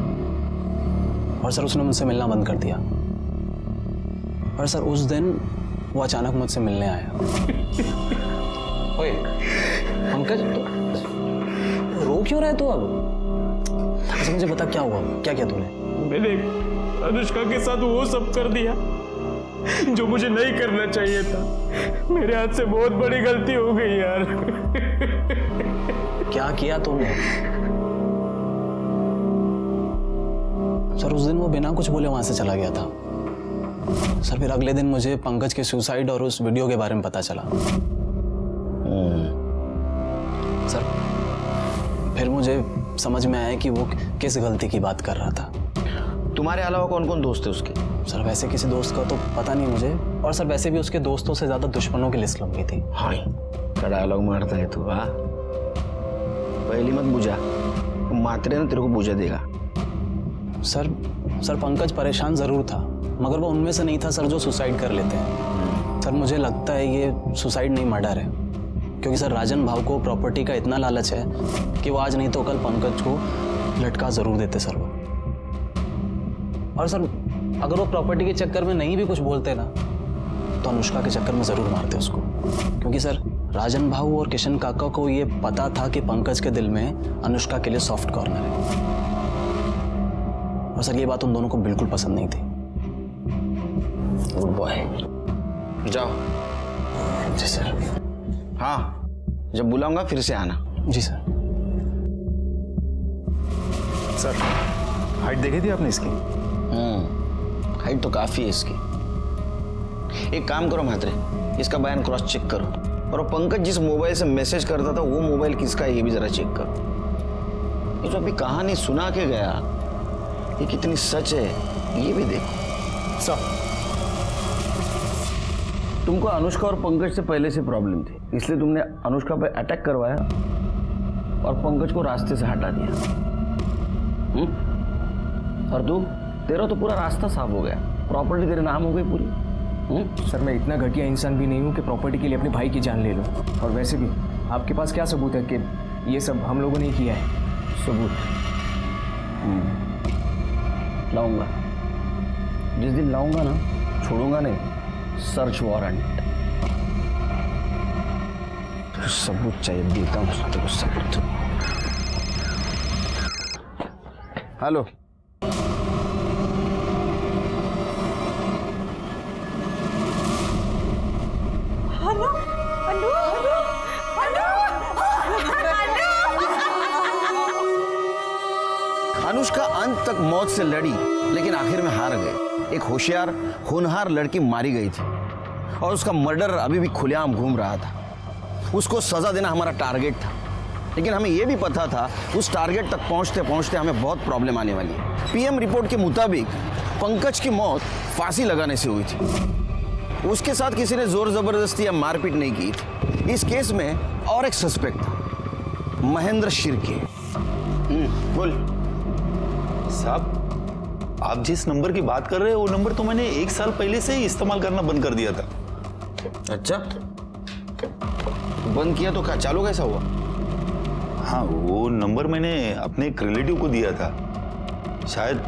और सर उसने मुझसे मिलना बंद कर दिया। और सर उस दिन वो अचानक मुझसे मिलने आया। ओए पंकज तो रो क्यों रहा है तू अब? अच्छा मुझे बता क्या हुआ, क्या किया तूने? मैंने अनुष्का के साथ वो सब कर दिया जो मुझे नहीं करना चाहिए था। मेरे हाथ से बहुत बड़ी गलती हो गई यार। क्या किया तुमने? सर उस दिन वो बिना कुछ बोले वहां से चला गया था। सर फिर अगले दिन मुझे पंकज के सुसाइड और उस वीडियो के बारे में पता चला। सर फिर मुझे समझ में आया कि वो किस गलती की बात कर रहा था। तुम्हारे अलावा कौन कौन दोस्त है उसके? सर वैसे किसी दोस्त का तो पता नहीं मुझे, और सर वैसे भी उसके दोस्तों से ज्यादा दुश्मनों की लिस्ट लंबी थी। हाँ क्या डायलॉग मारता है तू? हाँ पहली मत बुझा, मात्रे ने तेरे को बुझा देगा। सर पंकज परेशान जरूर था, मगर वो उनमें से नहीं था सर जो सुसाइड कर लेते हैं। सर मुझे लगता है ये सुसाइड नहीं मर्डर है, क्योंकि सर राजन भाव को प्रॉपर्टी का इतना लालच है कि वो आज नहीं तो कल पंकज को लटका जरूर देते सर वो। और सर अगर वो प्रॉपर्टी के चक्कर में नहीं भी कुछ बोलते ना तो अनुष्का के चक्कर में जरूर मारते उसको, क्योंकि सर राजन भाव और किशन काका को ये पता था कि पंकज के दिल में अनुष्का के लिए सॉफ्ट कॉर्नर है, और सर ये बात उन दोनों को बिल्कुल पसंद नहीं थी। गुड बॉय, जाओ। जी सर। हाँ जब बुलाऊंगा फिर से आना। जी सर। सर हाइट देखी थी आपने इसकी? हाइट तो काफी है इसकी। एक काम करो म्हात्रे, इसका बयान क्रॉस चेक करो, और वो पंकज जिस मोबाइल से मैसेज करता था वो मोबाइल किसका है ये भी जरा चेक करो। ये जो अभी कहानी सुना के गया ये कितनी सच है ये भी देखो। सर तुमको अनुष्का और पंकज से पहले से प्रॉब्लम थी, इसलिए तुमने अनुष्का पे अटैक करवाया और पंकज को रास्ते से हटा दिया। और तू, तेरा तो पूरा रास्ता साफ हो गया, प्रॉपर्टी तेरे नाम हो गई पूरी। सर मैं इतना घटिया इंसान भी नहीं हूँ कि प्रॉपर्टी के लिए अपने भाई की जान ले लूँ, और वैसे भी आपके पास क्या सबूत है कि ये सब हम लोगों ने किया है? सबूत लाऊंगा, जिस दिन लाऊंगा ना छोड़ूंगा नहीं, सर्च वारंट। सबूत चाहिए, देता हूँ तेरे को सबूत। हेलो अनुष्का अंत तक मौत से लड़ी, लेकिन आखिर में हार गई। एक होशियार होनहार लड़की मारी गई थी, और उसका मर्डर अभी भी खुलेआम घूम रहा था। उसको सजा देना हमारा टारगेट था, लेकिन हमें यह भी पता था उस टारगेट तक पहुंचते पहुंचते हमें बहुत प्रॉब्लम आने वाली है। पीएम रिपोर्ट के मुताबिक पंकज की मौत फांसी लगाने से हुई थी, उसके साथ किसी ने जोर जबरदस्ती या मारपीट नहीं की थी। इस केस में और एक सस्पेक्ट था, महेंद्र शिर्के। बोल साहब, आप जिस नंबर की बात कर रहे हैं वो नंबर तो मैंने 1 साल पहले से ही इस्तेमाल करना बंद कर दिया था। अच्छा, बंद किया तो क्या चालू कैसा हुआ? हाँ, वो नंबर मैंने अपने एक रिलेटिव को दिया था, शायद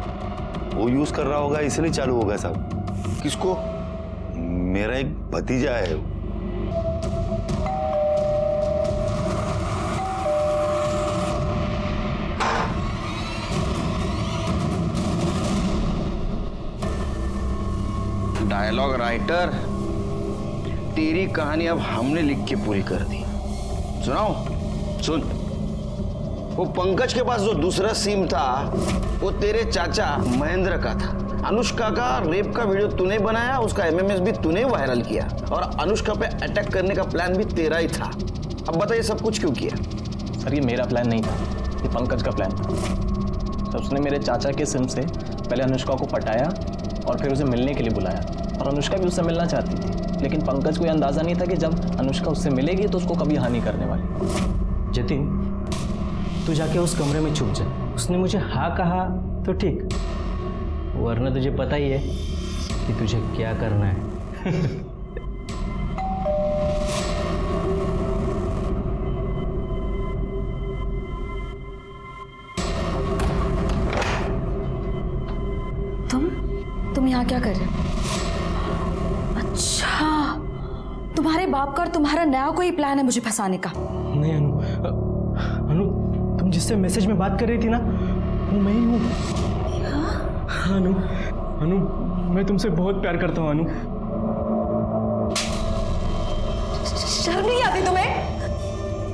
वो यूज कर रहा होगा इसलिए चालू होगा साहब। किसको? मेरा एक भतीजा है। डायलॉग राइटर, तेरी कहानी अब हमने लिख के पूरी कर दी। सुनाओ? सुन। वो पंकज के पास जो दूसरा सिम था वो तेरे चाचा महेंद्र का था। अनुष्का का रेप का वीडियो तूने बनाया, उसका एमएमएस भी तूने वायरल किया, और अनुष्का पे अटैक करने का प्लान भी तेरा ही था। अब बताइए सब कुछ क्यों किया? सर ये मेरा प्लान नहीं था, ये पंकज का प्लान था। तो उसने मेरे चाचा के सिम से पहले अनुष्का को पटाया और फिर उसे मिलने के लिए बुलाया, और अनुष्का भी उससे मिलना चाहती थी, लेकिन पंकज को यह अंदाजा नहीं था कि जब अनुष्का उससे मिलेगी तो उसको कभी हानि करने वाली। जतिन, तू जाके उस कमरे में छुप जा। उसने मुझे हाँ कहा तो ठीक, वरना तुझे पता ही है कि तुझे क्या करना है। तुम यहाँ क्या कर रहे हो? अच्छा, तुम्हारे बाप का और तुम्हारा नया कोई प्लान है मुझे फंसाने का? नहीं अनु, अनु तुम जिससे मैसेज में बात कर रही थी ना, वो मैं ही हूँ। हाँ अनु, अनु मैं तुमसे बहुत प्यार करता हूँ अनु। शर्म नहीं आती तुम्हें?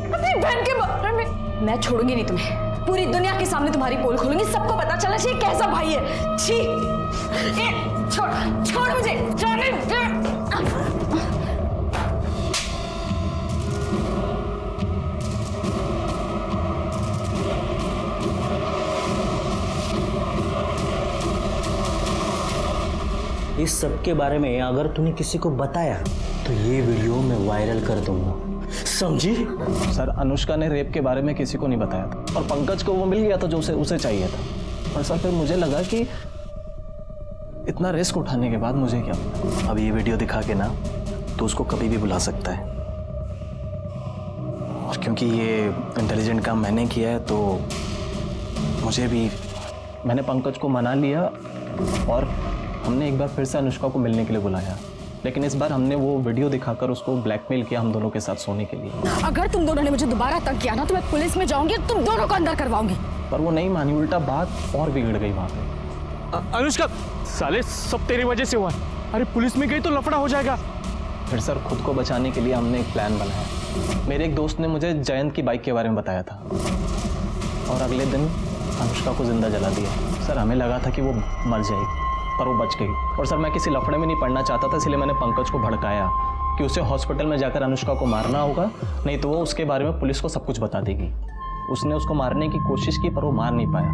अपनी बहन के बारे में। मैं छोड़ूंगी नहीं तुम्हें, पूरी दुनिया के सामने तुम्हारी पोल खोलूंगी, सबको पता चलना चाहिए कैसा भाई है। छी, छोड़ छोड़ मुझे, जाने दे। इस सब के बारे में अगर तूने किसी को बताया तो ये वीडियो मैं वायरल कर दूंगा, समझी? सर अनुष्का ने रेप के बारे में किसी को नहीं बताया था, और पंकज को वो मिल गया था जो उसे चाहिए था। और सर फिर मुझे लगा कि इतना रिस्क उठाने के बाद मुझे क्या पता, अब ये वीडियो दिखा के ना तो उसको कभी भी बुला सकता है। और क्योंकि ये इंटेलिजेंट काम मैंने किया है तो मुझे भी, मैंने पंकज को मना लिया और हमने एक बार फिर से अनुष्का को मिलने के लिए बुलाया, लेकिन इस बार हमने वो वीडियो दिखाकर उसको ब्लैकमेल किया हम दोनों के साथ सोने के लिए। अगर तुम दोनों ने मुझे दोबारा तंग किया ना तो मैं पुलिस में जाऊंगी और तुम दोनों को अंदर करवाऊंगी। पर वो नहीं मानी, उल्टा बात और बिगड़ गई वहां पे। अनुष्का, साले सब तेरी वजह से हुआ। अरे पुलिस में गई तो लफड़ा हो जाएगा। फिर सर खुद को बचाने के लिए हमने एक प्लान बनाया। मेरे एक दोस्त ने मुझे जयंत की बाइक के बारे में बताया था और अगले दिन अनुष्का को जिंदा जला दिया। सर हमें लगा था कि वो मर जाएगी पर वो बच गई। और सर मैं किसी लफड़े में नहीं पड़ना चाहता था, इसलिए मैंने पंकज को भड़काया कि उसे हॉस्पिटल में जाकर अनुष्का को मारना होगा, नहीं तो वो उसके बारे में पुलिस को सब कुछ बता देगी। उसने उसको मारने की कोशिश की पर वो मार नहीं पाया।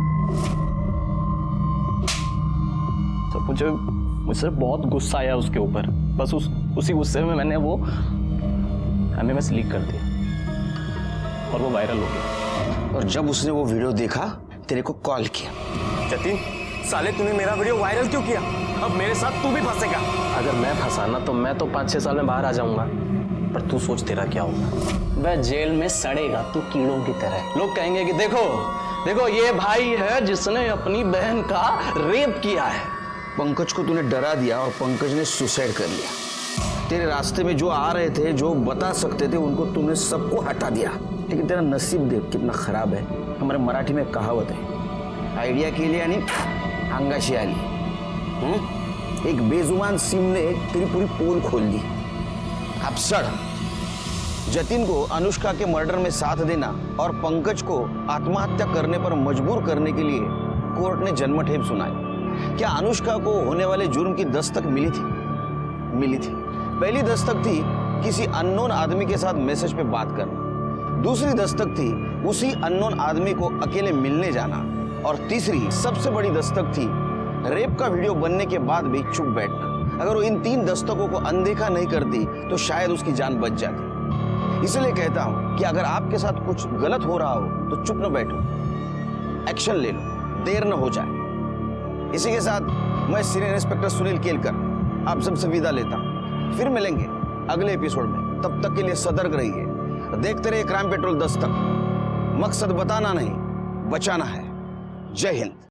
तो मुझे बहुत गुस्सा आया उसके ऊपर। बस उसी गुस्से में मैंने वो एमएमएस लीक कर दिया और वो वायरल हो गया। और जब उसने वो वीडियो देखा तेरे को कॉल किया। जतिन, साले तूने मेरा वीडियो वायरल क्यों किया? अब मेरे साथ तू भी फंसेगा। अगर मैं फंसाना तो मैं तो 5-6 साल में बाहर आ जाऊंगा, पर तू सोच तेरा क्या होगा। वह जेल में सड़ेगा तू कीड़ों की तरह। लोग कहेंगे कि देखो ये भाई है जिसने अपनी बहन का रेप किया है। पंकज को तूने डरा दिया और पंकज ने सुसाइड कर लिया। तेरे रास्ते में जो आ रहे थे, जो बता सकते थे, उनको तूने सबको हटा दिया। लेकिन तेरा नसीब देख कितना खराब है। हमारे मराठी में कहावत है, आइडिया के लिए यानी अंगाशी आली। एक बेजुबान सिम ने तेरी पूरी पोल खोल दी। अब सड़। जतिन को अनुष्का के मर्डर में साथ देना और पंकज को आत्महत्या करने पर मजबूर करने के लिए कोर्ट ने जन्मठेप सुनाई। क्या अनुष्का को होने वाले जुर्म की दस्तक मिली थी? मिली थी। पहली दस्तक थी किसी अननोन आदमी के साथ मैसेज पे बात करना। दूसरी दस्तक थी उसी अननोन आदमी को अकेले मिलने जाना। और तीसरी सबसे बड़ी दस्तक थी रेप का वीडियो बनने के बाद भी चुप बैठना। अगर वो इन 3 दस्तकों को अनदेखा नहीं करती तो शायद उसकी जान बच जाती। इसलिए कहता हूं कि अगर आपके साथ कुछ गलत हो रहा हो तो चुप न बैठो, एक्शन ले लो, देर न हो जाए। इसी के साथ मैं सीनियर इंस्पेक्टर सुनील केलकर आप सबसे विदा लेता हूं। फिर मिलेंगे अगले एपिसोड में। तब तक के लिए सतर्क रहिए, देखते रहिए क्राइम पेट्रोल दस्तक। मकसद बताना नहीं, बचाना है। जय हिंद।